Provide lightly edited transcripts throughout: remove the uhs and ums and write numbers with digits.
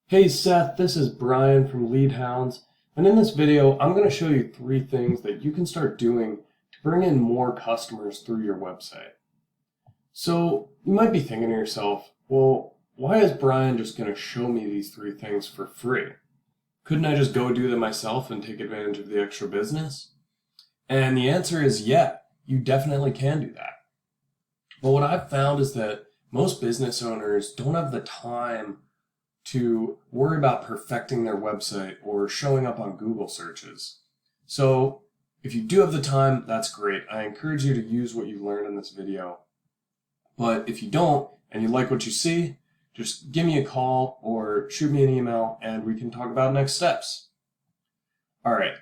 Hey Seth, this is Brian from Lead Hounds, and in this video I'm going to show you 3 things that you can start doing to bring in more customers through your website. So you might be thinking to yourself, well, why is Brian just going to show me these 3 things for free? Couldn't I just go do them myself and take advantage of the extra business? And the answer is yeah, you definitely can do that. But what I've found is that most business owners don't have the time to worry about perfecting their website or showing up on Google searches. So if you do have the time, that's great. I encourage you to use what you learned in this video. But if you don't and you like what you see, just give me a call or shoot me an email and we can talk about next steps. All right,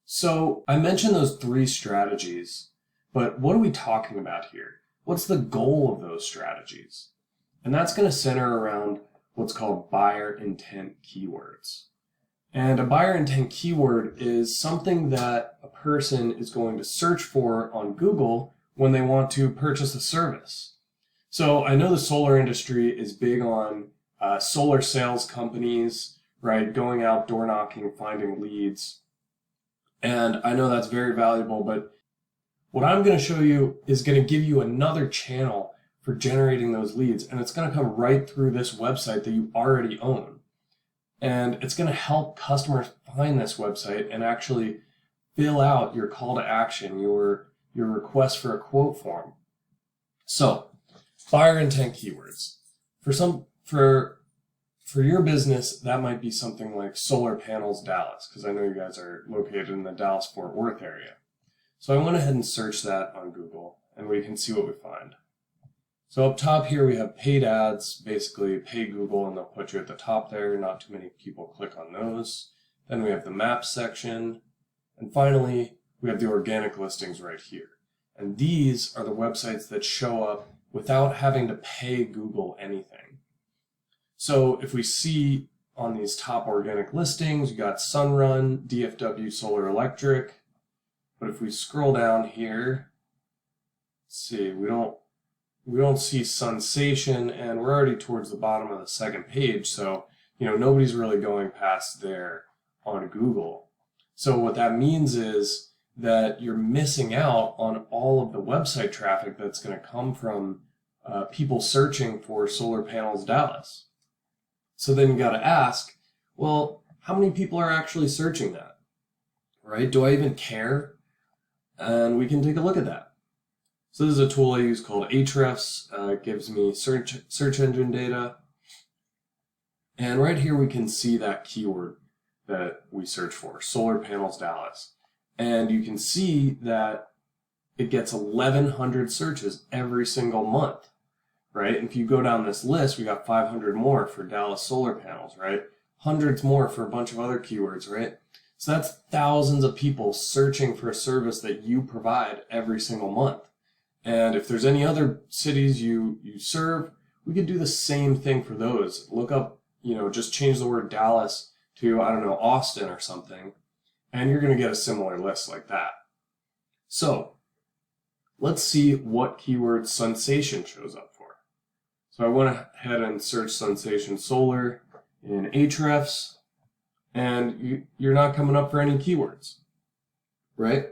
so I mentioned those 3 strategies, but what are we talking about here? What's the goal of those strategies? And that's going to center around what's called buyer intent keywords. And a buyer intent keyword is something that a person is going to search for on Google when they want to purchase a service. So I know the solar industry is big on solar sales companies, right? Going out door knocking, finding leads. And I know that's very valuable, but what I'm going to show you is going to give you another channel for generating those leads, and it's going to come right through this website that you already own. And it's going to help customers find this website and actually fill out your call to action, your request for a quote form. So, buyer intent keywords. For your business, that might be something like Solar Panels Dallas, because I know you guys are located in the Dallas-Fort Worth area. So I went ahead and searched that on Google, and we can see what we find. So up top here we have paid ads, basically pay Google and they'll put you at the top there. Not too many people click on those. Then we have the maps section. And finally, we have the organic listings right here. And these are the websites that show up without having to pay Google anything. So if we see on these top organic listings, you got Sunrun, DFW Solar Electric. But if we scroll down here, let's see, we don't see Sunsation, and we're already towards the bottom of the second page, so nobody's really going past there on Google. So what that means is that you're missing out on all of the website traffic that's going to come from people searching for Solar Panels Dallas. So then you got to ask, well, how many people are actually searching that? Right? Do I even care? And we can take a look at that. So this is a tool I use called Ahrefs. It gives me search engine data. And right here we can see that keyword that we search for, Solar Panels Dallas. And you can see that it gets 1,100 searches every single month, right? And if you go down this list, we got 500 more for Dallas solar panels, right? Hundreds more for a bunch of other keywords, right? So that's thousands of people searching for a service that you provide every single month. And if there's any other cities you serve, we could do the same thing for those. Look up, just change the word Dallas to, I don't know, Austin or something, and you're going to get a similar list like that. So let's see what keyword Sunsation shows up for. So I went ahead and searched Sunsation Solar in Ahrefs, and you're not coming up for any keywords, right?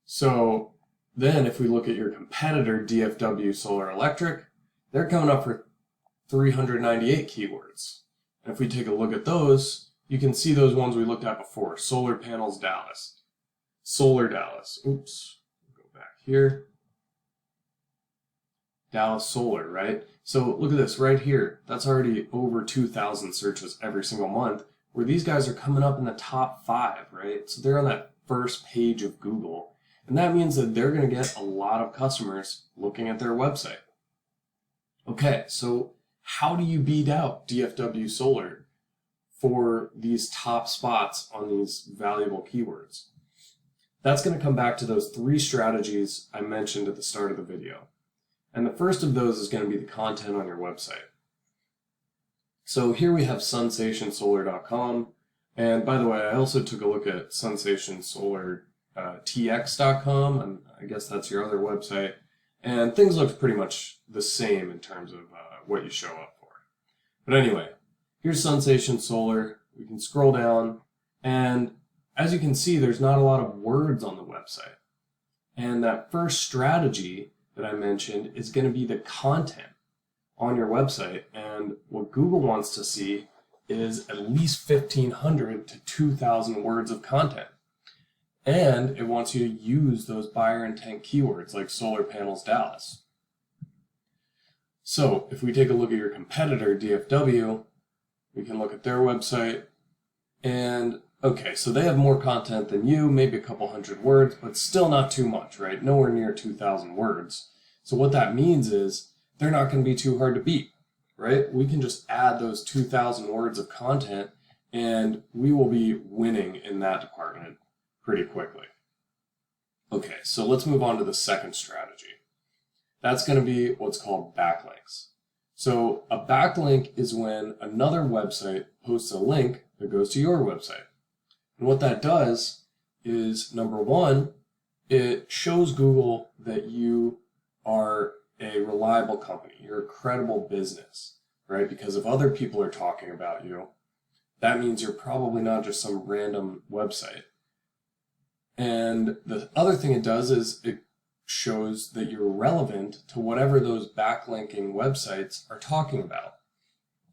So then if we look at your competitor, DFW Solar Electric, they're coming up for 398 keywords. And if we take a look at those, you can see those ones we looked at before, Solar Panels Dallas, Solar Dallas, oops, go back here, Dallas Solar, right? So look at this right here, that's already over 2,000 searches every single month, where these guys are coming up in the top 5, right? So they're on that first page of Google. And that means that they're going to get a lot of customers looking at their website. Okay, so how do you beat out DFW Solar for these top spots on these valuable keywords? That's going to come back to those 3 strategies I mentioned at the start of the video. And the first of those is going to be the content on your website. So here we have sunsationsolar.com. And by the way, I also took a look at sunsationsolartx.com, and I guess that's your other website. And things look pretty much the same in terms of what you show up for. But anyway, here's Sunsation Solar. We can scroll down, and as you can see, there's not a lot of words on the website. And that first strategy that I mentioned is going to be the content on your website. And what Google wants to see is at least 1,500 to 2,000 words of content. And it wants you to use those buyer intent keywords like solar panels Dallas. So if we take a look at your competitor, DFW, we can look at their website, and okay, so they have more content than you, maybe a couple hundred words, but still not too much, right? Nowhere near 2,000 words. So what that means is they're not going to be too hard to beat, right? We can just add those 2,000 words of content and we will be winning in that department pretty quickly. Okay, so let's move on to the second strategy. That's going to be what's called backlinks. So a backlink is when another website posts a link that goes to your website. And what that does is, number one, it shows Google that you are a reliable company. You're a credible business, right? Because if other people are talking about you, that means you're probably not just some random website. And the other thing it does is it shows that you're relevant to whatever those backlinking websites are talking about.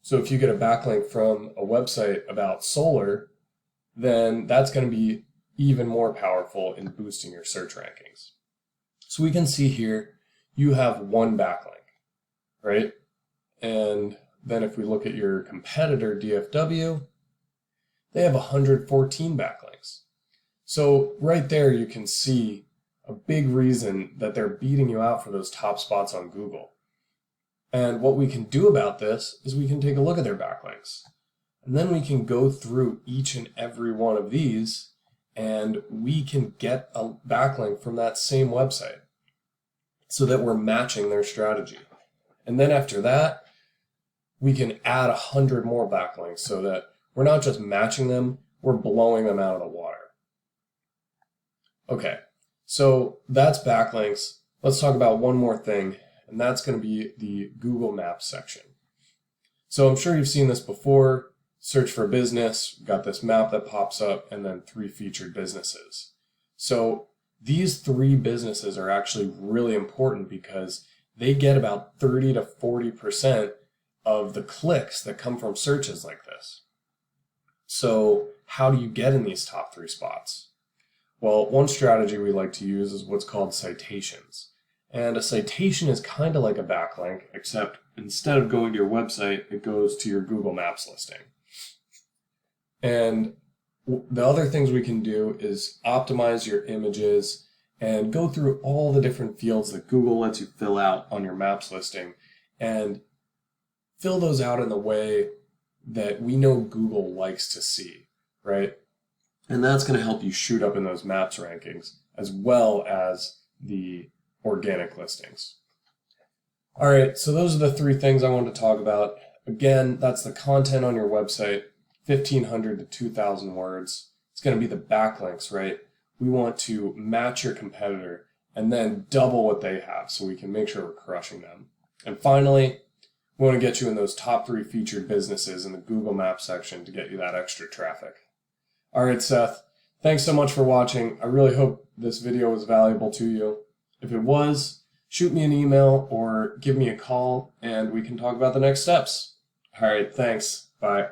So if you get a backlink from a website about solar, then that's going to be even more powerful in boosting your search rankings. So we can see here, you have one backlink, right? And then if we look at your competitor, DFW, they have 114 backlinks. So right there, you can see a big reason that they're beating you out for those top spots on Google. And what we can do about this is we can take a look at their backlinks. And then we can go through each and every one of these and we can get a backlink from that same website so that we're matching their strategy. And then after that, we can add 100 more backlinks so that we're not just matching them, we're blowing them out of the water. Okay. So that's backlinks. Let's talk about one more thing, and that's going to be the Google Maps section. So I'm sure you've seen this before. Search for business, got this map that pops up, and then 3 featured businesses. So these 3 businesses are actually really important because they get about 30 to 40% of the clicks that come from searches like this. So how do you get in these top 3 spots? Well, one strategy we like to use is what's called citations. And a citation is kind of like a backlink, except instead of going to your website, it goes to your Google Maps listing. And the other things we can do is optimize your images and go through all the different fields that Google lets you fill out on your Maps listing and fill those out in the way that we know Google likes to see, right? And that's going to help you shoot up in those Maps rankings as well as the organic listings. All right, so those are the 3 things I wanted to talk about. Again, that's the content on your website, 1,500 to 2,000 words. It's going to be the backlinks, right? We want to match your competitor and then double what they have so we can make sure we're crushing them. And finally, we want to get you in those top 3 featured businesses in the Google Maps section to get you that extra traffic. All right, Seth, thanks so much for watching. I really hope this video was valuable to you. If it was, shoot me an email or give me a call and we can talk about the next steps. All right, thanks. Bye.